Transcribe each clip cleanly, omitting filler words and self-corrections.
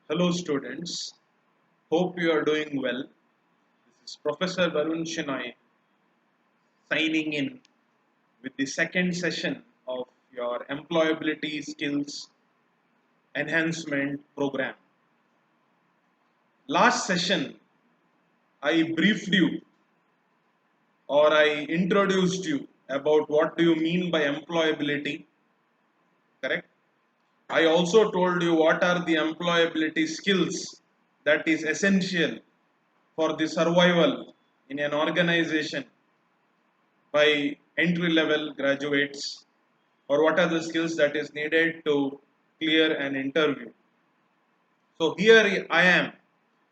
Hello students, hope you are doing well. This is Professor Varun Shenoy signing in with the second session of your Employability Skills Enhancement program. Last session, I briefed you or I introduced you about what do you mean by employability, correct? I also told you what are the employability skills that is essential for the survival in an organization by entry level graduates, or what are the skills that is needed to clear an interview. So here I am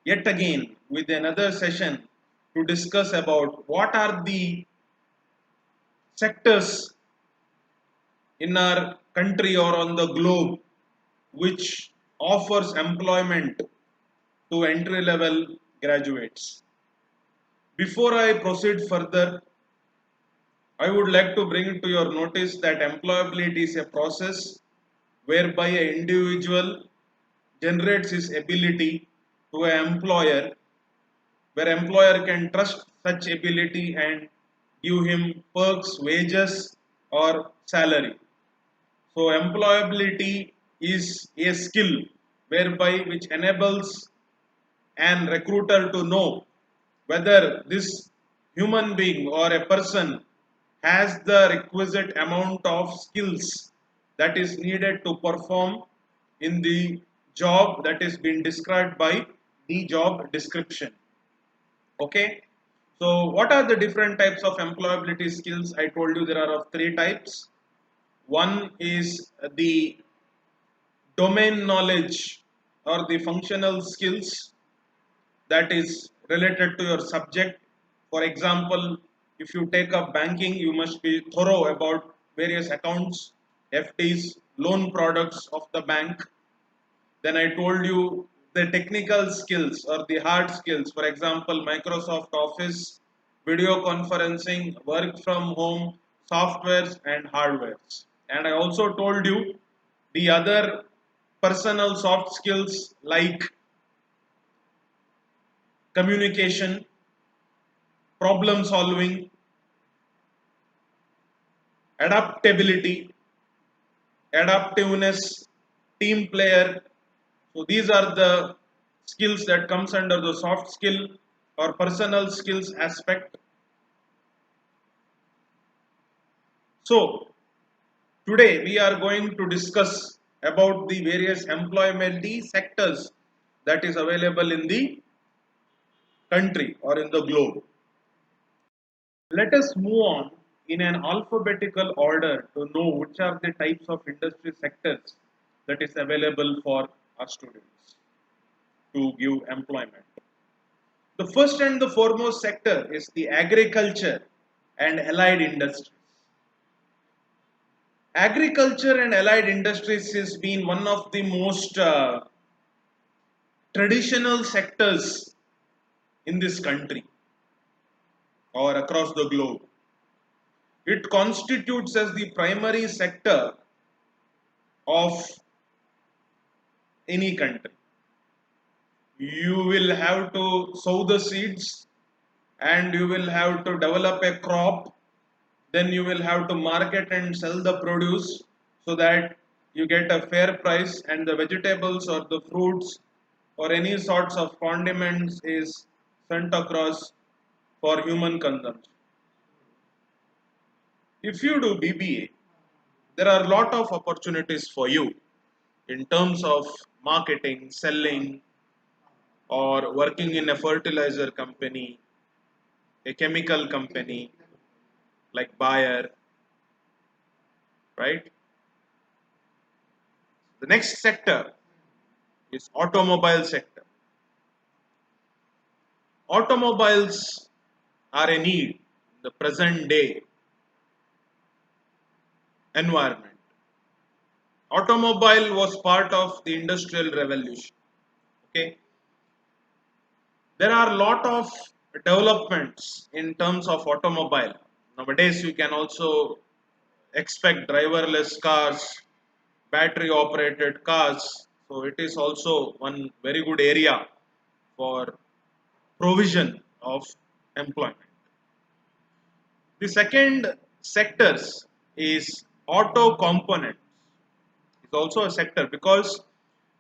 yet again with another session to discuss about what are the sectors in our country or on the globe which offers employment to entry level graduates. Before I proceed further, I would like to bring to your notice that employability is a process whereby an individual generates his ability to an employer, where employer can trust such ability and give him perks, wages or salary. So employability is a skill whereby which enables an recruiter to know whether this human being or a person has the requisite amount of skills that is needed to perform in the job that is being described by the job description. Okay, so what are the different types of employability skills? I told you there are of three types. One is the domain knowledge or the functional skills that is related to your subject. For example, if you take up banking, you must be thorough about various accounts, FDs, loan products of the bank. Then I told you the technical skills or the hard skills. For example, Microsoft Office, video conferencing, work from home, softwares and hardwares. And I also told you the other personal soft skills like communication, problem solving, adaptability, adaptiveness, team player. So these are the skills that comes under the soft skill or personal skills aspect. So today we are going to discuss about the various employability sectors that is available in the country or in the globe. Let us move on in an alphabetical order to know which are the types of industry sectors that is available for our students to give employment. The first and the foremost sector is the agriculture and allied industries. Agriculture and allied industries has been one of the most traditional sectors in this country or across the globe. It constitutes as the primary sector of any country. You will have to sow the seeds and you will have to develop a crop, then you will have to market and sell the produce so that you get a fair price, and the vegetables or the fruits or any sorts of condiments is sent across for human consumption. If you do BBA, there are a lot of opportunities for you in terms of marketing, selling, or working in a fertilizer company, a chemical company like Bayer, right? The next sector is automobile sector. Automobiles are a need in the present day environment. Automobile was part of the industrial revolution. Okay, there are a lot of developments in terms of automobile. Nowadays, you can also expect driverless cars, battery operated cars. So it is also one very good area for provision of employment. The second sectors is auto components. It's also a sector because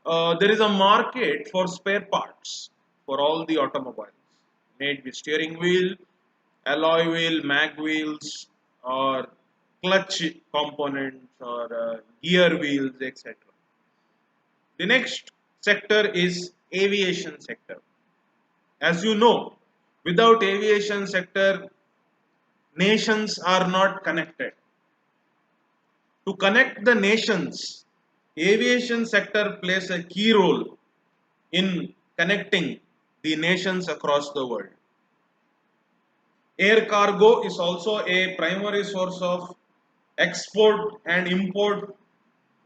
there is a market for spare parts for all the automobiles made with steering wheel, alloy wheel, mag wheels, or clutch components, or gear wheels, etc. The next sector is aviation sector. As you know, without aviation sector, nations are not connected. To connect the nations, aviation sector plays a key role in connecting the nations across the world. Air cargo is also a primary source of export and import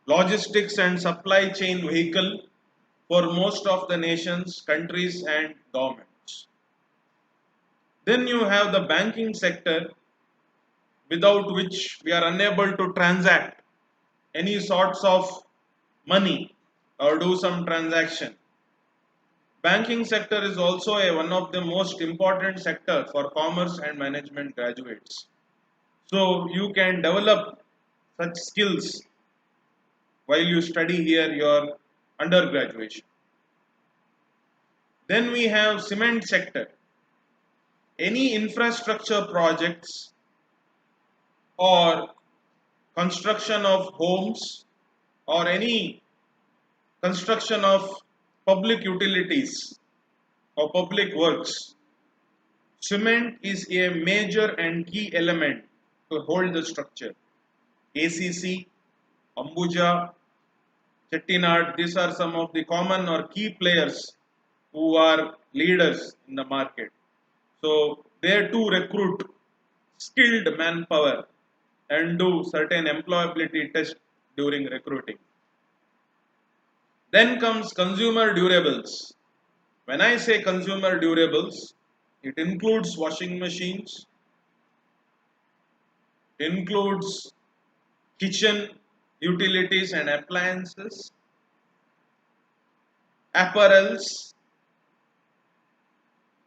logistics and supply chain vehicle for most of the nations, countries, and governments. Then you have the banking sector, without which we are unable to transact any sorts of money or do some transaction. Banking sector is also one of the most important sector for commerce and management graduates. So you can develop such skills while you study here your undergraduation. Then we have cement sector. Any infrastructure projects or construction of homes or any construction of public utilities or public works, cement is a major and key element to hold the structure. ACC, Ambuja, Chettinad, these are some of the common or key players who are leaders in the market. So they too recruit skilled manpower and do certain employability tests during recruiting. Then comes consumer durables. When I say consumer durables, it includes washing machines, includes kitchen utilities and appliances, apparels,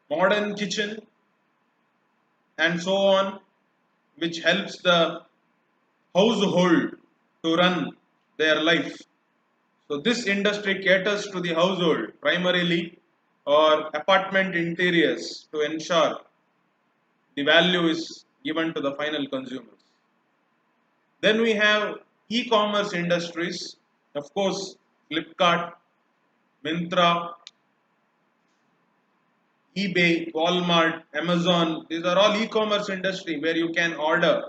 modern kitchen, and so on, which helps the household to run their life. So this industry caters to the household primarily or apartment interiors to ensure the value is given to the final consumers. Then we have e-commerce industries, of course, Flipkart, Myntra, eBay, Walmart, Amazon. These are all e-commerce industry where you can order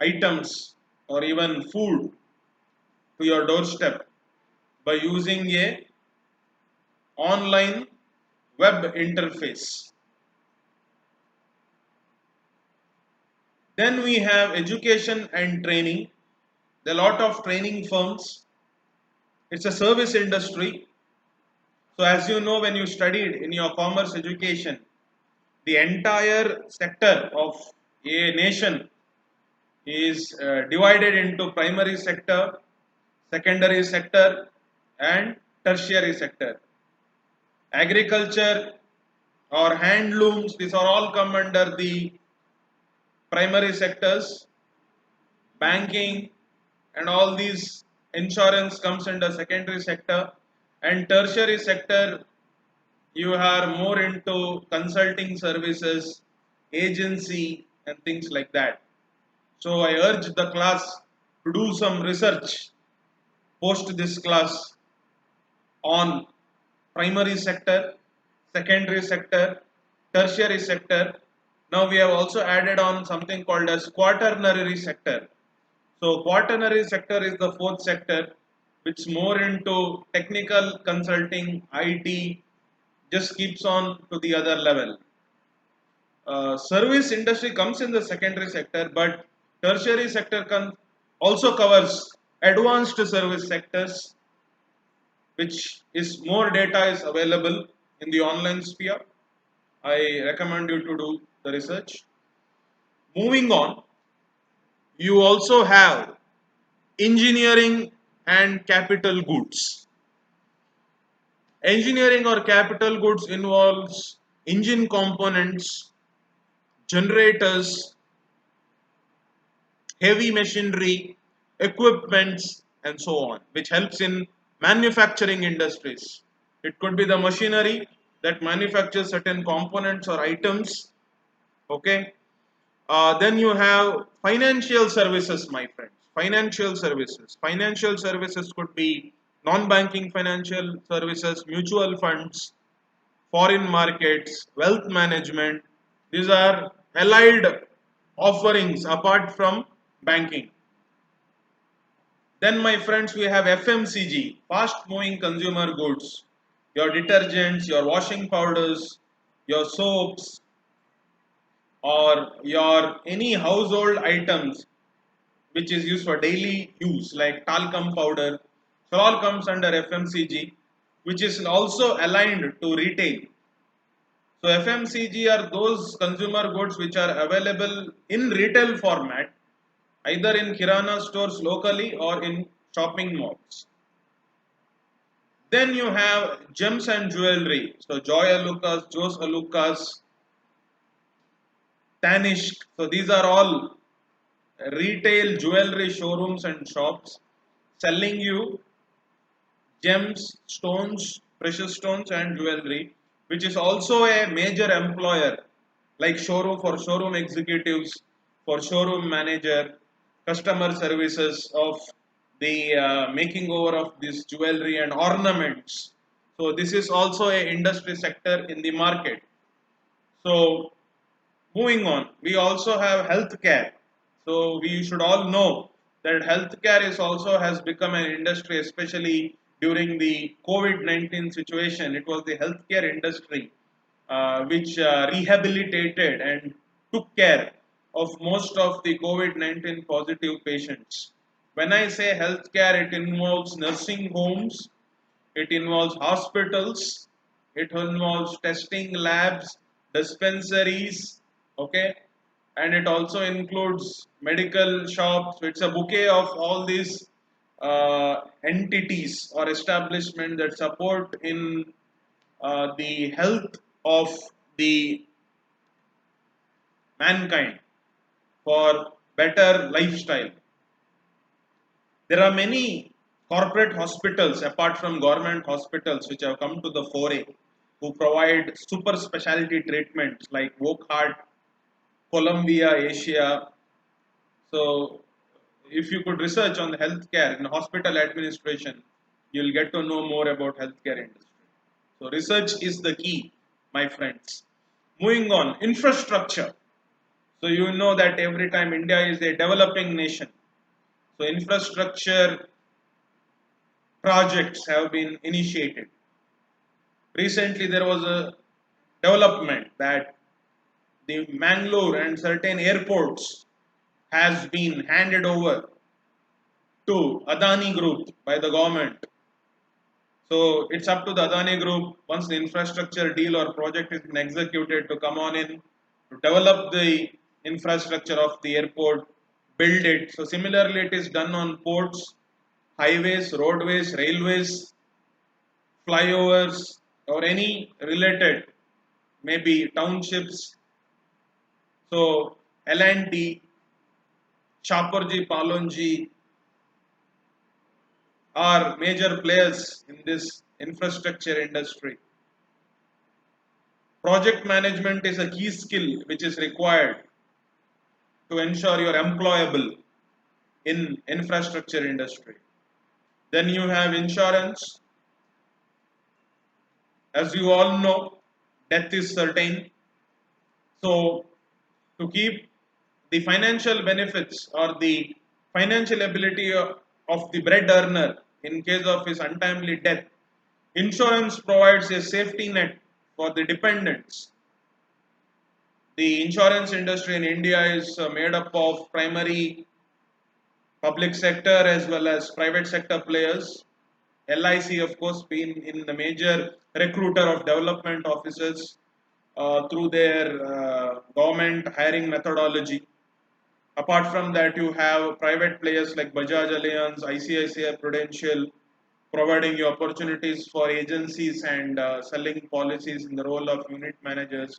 items or even food to your doorstep by using a online web interface. Then we have education and training. There are a lot of training firms. It's a service industry. So as you know, when you studied in your commerce education, the entire sector of a nation is divided into primary sector, secondary sector, and tertiary sector. Agriculture or handlooms, these are all come under the primary sectors. Banking and all these insurance comes under secondary sector, and tertiary sector you are more into consulting services, agency, and things like that. So I urge the class to do some research post this class on primary sector, secondary sector, tertiary sector. Now we have also added on something called as quaternary sector. So quaternary sector is the fourth sector, which is more into technical consulting, IT, just keeps on to the other level. Service industry comes in the secondary sector, but tertiary sector also covers advanced service sectors, which is more data is available in the online sphere. I recommend you to do the research. Moving on, you also have engineering and capital goods. Engineering or capital goods involves engine components, generators, heavy machinery, equipments, and so on, which helps in manufacturing industries. It could be the machinery that manufactures certain components or items. Okay. Then you have financial services, my friends. Financial services. Financial services could be non-banking financial services, mutual funds, foreign markets, wealth management. These are allied offerings apart from banking. Then, my friends, we have FMCG, fast moving consumer goods. Your detergents, your washing powders, your soaps, or your any household items which is used for daily use, like talcum powder. So, all comes under FMCG, which is also aligned to retail. So FMCG are those consumer goods which are available in retail format, either in Kirana stores locally or in shopping malls. Then you have gems and jewelry. So Joy Alucas, Jos Alucas, Tanishq. So these are all retail jewelry showrooms and shops selling you gems, stones, precious stones, and jewelry, which is also a major employer like showroom for showroom executives, for showroom manager, customer services of the making over of this jewelry and ornaments. So this is also a industry sector in the market. So moving on, we also have healthcare. So we should all know that healthcare is also has become an industry, especially during the COVID-19 situation. It was the healthcare industry which rehabilitated and took care of most of the COVID-19 positive patients. When I say healthcare, it involves nursing homes, it involves hospitals, it involves testing labs, dispensaries, okay, and it also includes medical shops. It's a bouquet of all these entities or establishments that support in the health of the mankind for better lifestyle. There are many corporate hospitals apart from government hospitals which have come to the foray who provide super specialty treatments like Wockhardt, Columbia, Asia. So, if you could research on the healthcare in hospital administration, you'll get to know more about healthcare industry. So, research is the key, my friends. Moving on, infrastructure. So, you know that every time India is a developing nation, so infrastructure projects have been initiated. Recently, there was a development that the Mangalore and certain airports has been handed over to Adani Group by the government. So it's up to the Adani Group once the infrastructure deal or project is executed to come on in to develop the infrastructure of the airport, build it. So similarly, it is done on ports, highways, roadways, railways, flyovers, or any related, maybe townships. So L&T, Shaporji, Palonji are major players in this infrastructure industry. Project management is a key skill which is required to ensure you're employable in infrastructure industry. Then you have insurance. As you all know, death is certain. So to keep the financial benefits or the financial ability of the bread earner in case of his untimely death, insurance provides a safety net for the dependents. The insurance industry in India is made up of primary public sector as well as private sector players. LIC, of course, being in the major recruiter of development officers through their government hiring methodology. Apart from that, you have private players like Bajaj Allianz, ICICI Prudential, providing you opportunities for agencies and selling policies in the role of unit managers,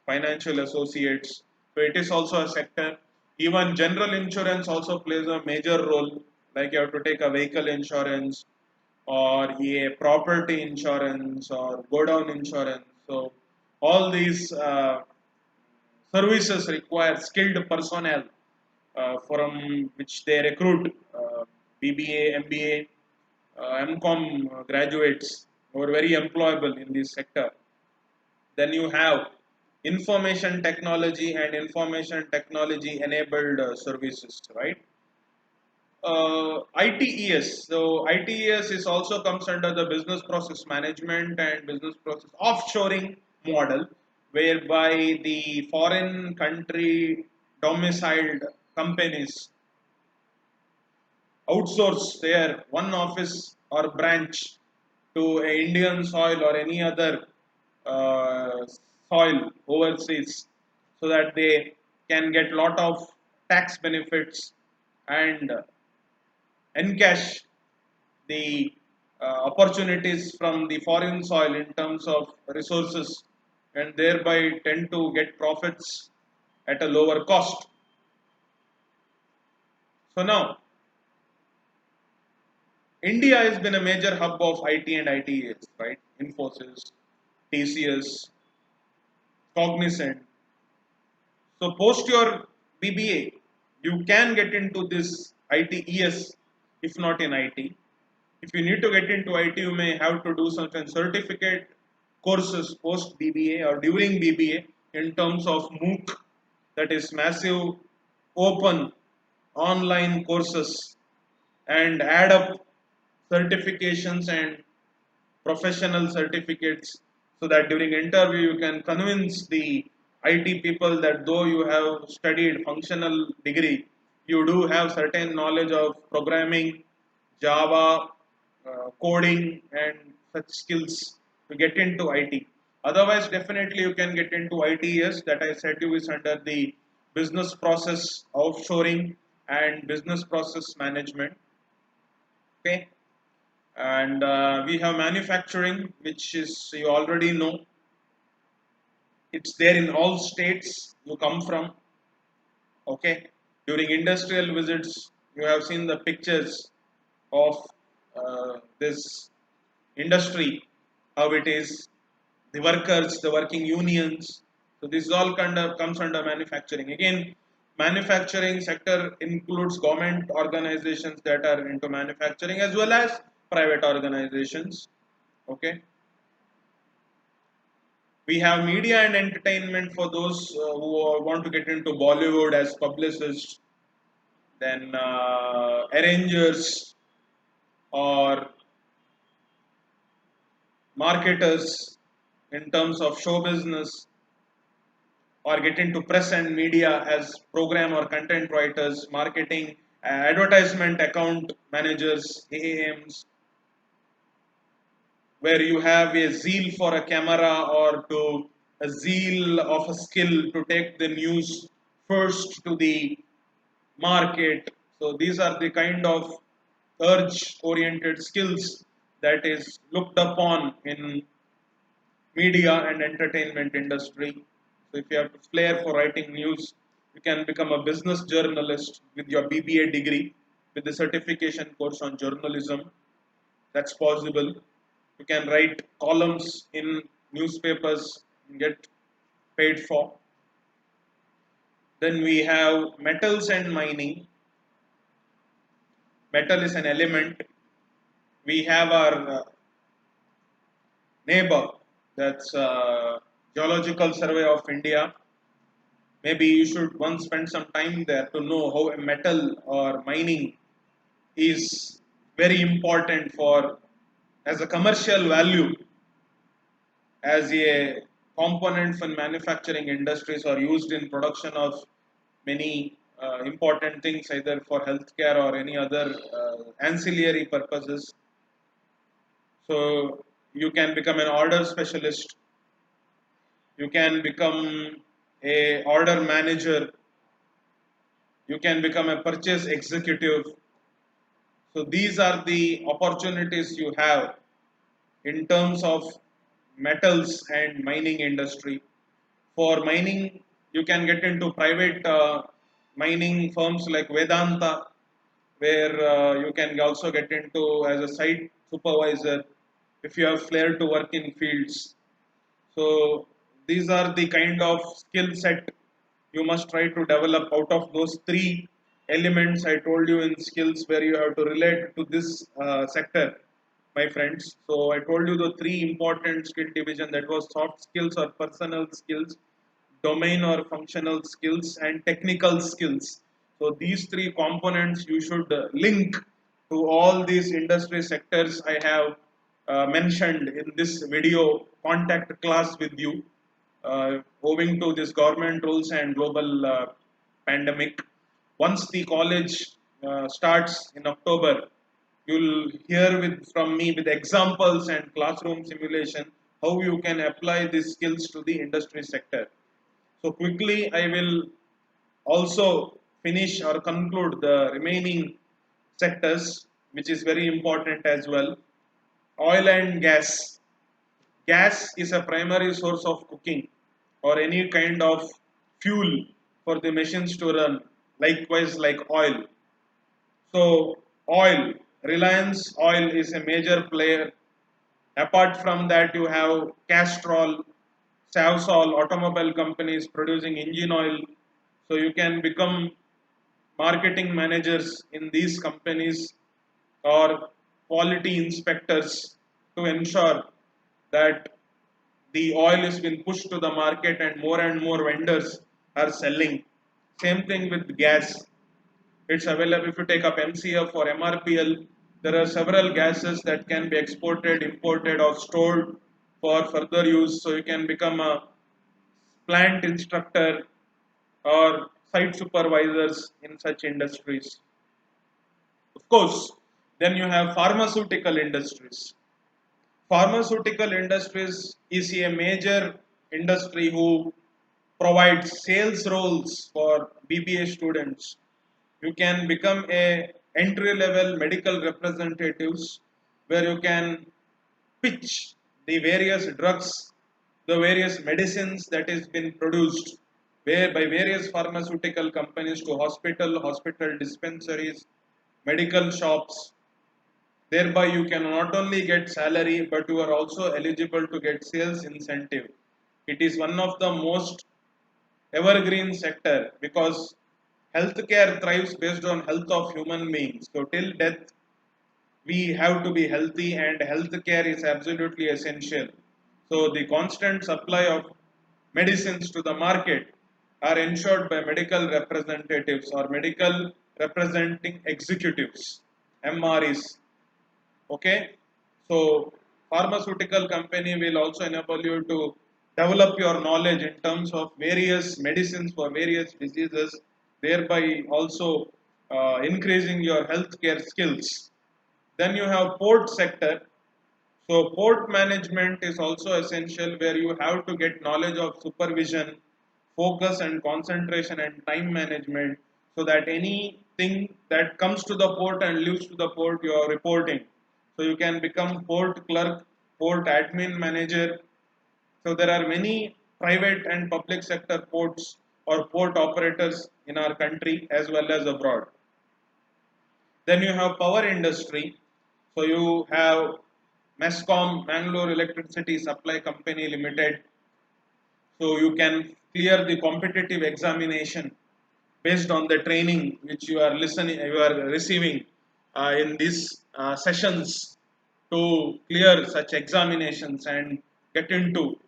financial associates. So it is also a sector. Even general insurance also plays a major role, like you have to take a vehicle insurance or a property insurance or go down insurance. So all these services require skilled personnel from which they recruit BBA, MBA, MCOM graduates who are very employable in this sector. Then you have information technology and information technology enabled services, right? ITES. So ITES is also comes under the business process management and business process offshoring model, whereby the foreign country domiciled companies outsource their one office or branch to a Indian soil or any other uh, soil overseas, so that they can get lot of tax benefits and encash the opportunities from the foreign soil in terms of resources, and thereby tend to get profits at a lower cost. So now India has been a major hub of IT and ITES, right? Infosys, TCS, Cognizant. So post your BBA, you can get into this ITES if not in IT. If you need to get into IT, you may have to do certain certificate courses post BBA or during BBA in terms of MOOC, that is massive open online courses, and add up certifications and professional certificates, so that during interview you can convince the IT people that though you have studied functional degree, you do have certain knowledge of programming, Java, coding, and such skills to get into IT. Otherwise, definitely you can get into ITES, that I said you is under the business process offshoring and business process management. Okay, and we have manufacturing, which is you already know, it's there in all states you come from. Okay, during industrial visits you have seen the pictures of this industry, how it is, the workers, the working unions. So this all kind of comes under manufacturing. Again, manufacturing sector includes government organizations that are into manufacturing as well as private organizations. Okay, we have media and entertainment for those who want to get into Bollywood as publicists, then arrangers or marketers in terms of show business, or get into press and media as program or content writers, marketing, advertisement account managers, AAMs, where you have a zeal for a camera or to a zeal of a skill to take the news first to the market. So these are the kind of urge oriented skills that is looked upon in media and entertainment industry. So if you have a flair for writing news, you can become a business journalist with your BBA degree with the certification course on journalism. That's possible. You can write columns in newspapers and get paid for. Then we have metals and mining. Metal is an element. We have our neighbor, that's Geological Survey of India. Maybe you should once spend some time there to know how a metal or mining is very important for as a commercial value, as a component for manufacturing industries or used in production of many important things either for healthcare or any other ancillary purposes. So you can become an order specialist, you can become a order manager, You can become a purchase executive. So these are the opportunities you have in terms of metals and mining industry. For mining, you can get into private mining firms like Vedanta, where you can also get into as a site supervisor if you have flair to work in fields. So these are the kind of skill set you must try to develop out of those three elements I told you in skills where you have to relate to this sector, my friends. So I told you the three important skill division, that was soft skills or personal skills, domain or functional skills, and technical skills. So these three components you should link to all these industry sectors I have mentioned in this video contact class with you, owing to this government rules and global pandemic. Once the college starts in October, you'll hear from me with examples and classroom simulation how you can apply these skills to the industry sector. So quickly, I will also finish or conclude the remaining sectors, which is very important as well. Oil and gas. Gas is a primary source of cooking or any kind of fuel for the machines to run. Likewise, like oil. So, oil, Reliance Oil is a major player. Apart from that, you have Castrol, Savsol, automobile companies producing engine oil. So you can become marketing managers in these companies or quality inspectors to ensure that the oil is being pushed to the market and more vendors are selling. Same thing with gas. It's available if you take up MCF or MRPL. There are several gases that can be exported, imported, or stored for further use. So you can become a plant instructor or site supervisors in such industries. Of course, then you have pharmaceutical industries. Pharmaceutical industries is a major industry who provides sales roles for BBA students. You can become a entry level medical representatives where you can pitch the various drugs, the various medicines that is been produced where by various pharmaceutical companies to hospital dispensaries, medical shops. Thereby you can not only get salary but you are also eligible to get sales incentive. It is one of the most evergreen sector because healthcare thrives based on health of human beings. So till death we have to be healthy and healthcare is absolutely essential. So the constant supply of medicines to the market are ensured by medical representatives or medical representing executives, MREs. Okay, so pharmaceutical company will also enable you to develop your knowledge in terms of various medicines for various diseases, thereby also increasing your healthcare skills. Then you have port sector. So port management is also essential where you have to get knowledge of supervision, focus and concentration and time management so that anything that comes to the port and leaves to the port you are reporting. So you can become port clerk, port admin manager. So there are many private and public sector ports or port operators in our country as well as abroad. Then you have power industry. So you have Mescom, Mangalore Electricity Supply Company Limited. So you can clear the competitive examination based on the training which you are receiving in these sessions to clear such examinations and get into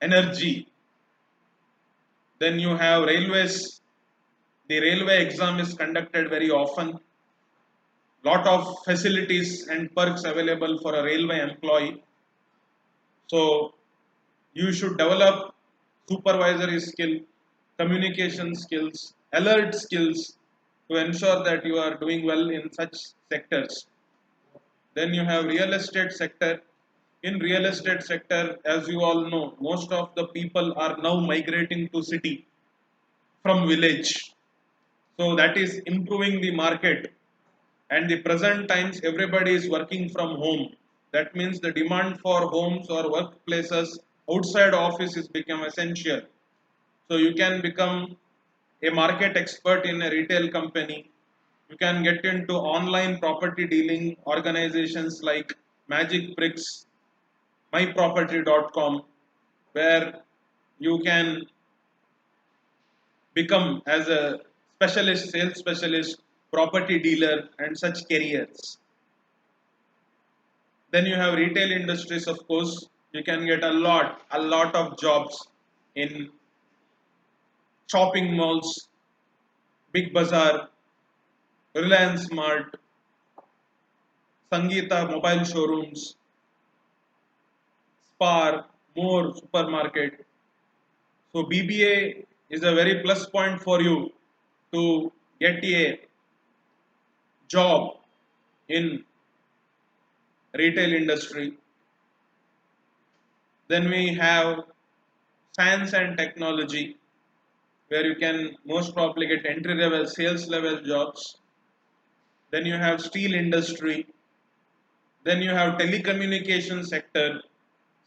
energy. Then you have railways. The railway exam is conducted very often. Lot of facilities and perks available for a railway employee. So you should develop supervisory skill, communication skills, alert skills to ensure that you are doing well in such sectors. Then you have real estate sector. In real estate sector, as you all know, most of the people are now migrating to city from village. So that is improving the market. And the present times everybody is working from home. That means the demand for homes or workplaces outside office is become essential. So you can become a market expert in a retail company. You can get into online property dealing organizations like Magic Bricks, myproperty.com, where you can become as a specialist, sales specialist, property dealer, and such careers. Then you have retail industries, of course. You can get a lot of jobs in shopping malls, Big Bazaar, Reliance Mart, Sangeeta mobile showrooms, Spar, more supermarket. So BBA is a very plus point for you to get a job in retail industry. Then we have science and technology, where you can most probably get entry level, sales level jobs. Then you have steel industry. Then you have telecommunication sector.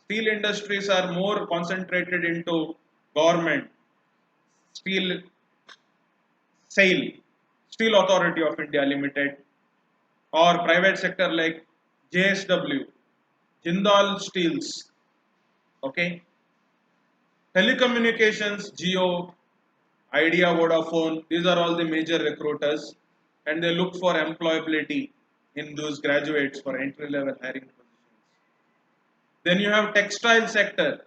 Steel industries are more concentrated into government, steel SAIL, Steel Authority of India Limited, or private sector like JSW, Jindal Steels. Okay, telecommunications, Geo, Idea, Vodafone. These are all the major recruiters, and they look for employability in those graduates for entry level hiring positions. Then you have textile sector,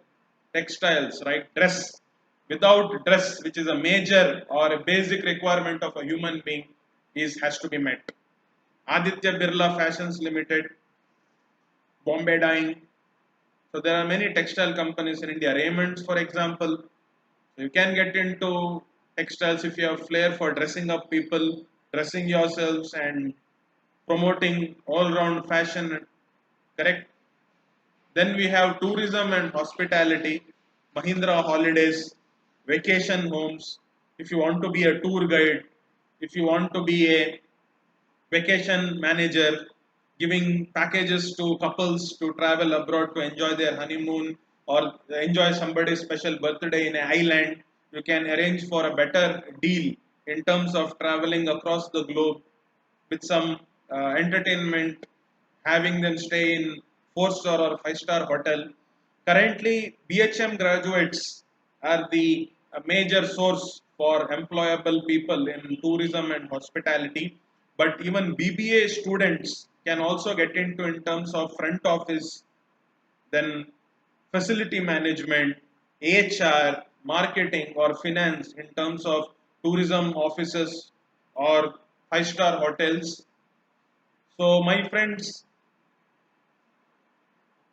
textiles, right? Dress. Without dress, which is a major or a basic requirement of a human being, is has to be met. Aditya Birla Fashions Limited, Bombay Dyeing. So there are many textile companies in India. Raymond's, for example. So you can get into textiles if you have flair for dressing up people, dressing yourselves, and promoting all-round fashion. Correct. Then we have tourism and hospitality, Mahindra Holidays, vacation homes. If you want to be a tour guide, if you want to be a vacation manager, giving packages to couples to travel abroad to enjoy their honeymoon or enjoy somebody's special birthday in an island, you can arrange for a better deal in terms of traveling across the globe with some entertainment, having them stay in four-star or five-star hotel. Currently, BHM graduates are the major source for employable people in tourism and hospitality. But even BBA students can also get into in terms of front office, then facility management, HR, marketing, or finance in terms of tourism offices or five-star hotels. So, my friends,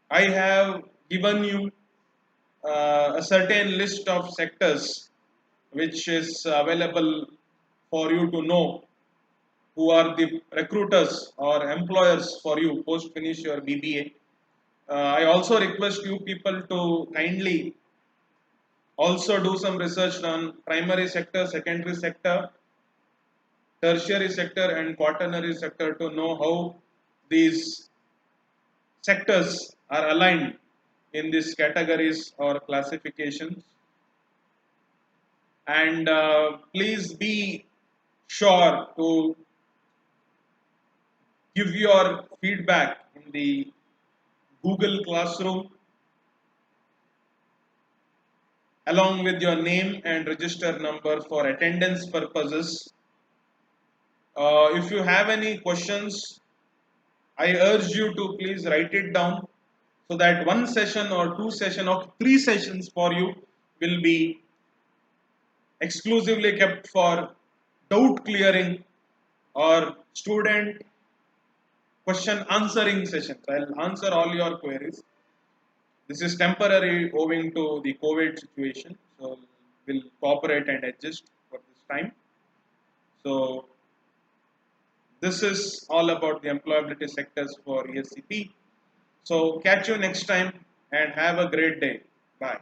I have given you a certain list of sectors which is available for you to know who are the recruiters or employers for you post finish your BBA. I also request you people to kindly also do some research on primary sector, secondary sector, tertiary sector, and quaternary sector to know how these sectors are aligned in these categories or classifications. And please be sure to give your feedback in the Google Classroom along with your name and register number for attendance purposes. If you have any questions, I urge you to please write it down so that one session or two session or three sessions for you will be exclusively kept for doubt clearing or student question answering sessions. I'll answer all your queries. This is temporary owing to the COVID situation, so we'll cooperate and adjust for this time. So this is all about the employability sectors for ESCP. So catch you next time and have a great day. Bye.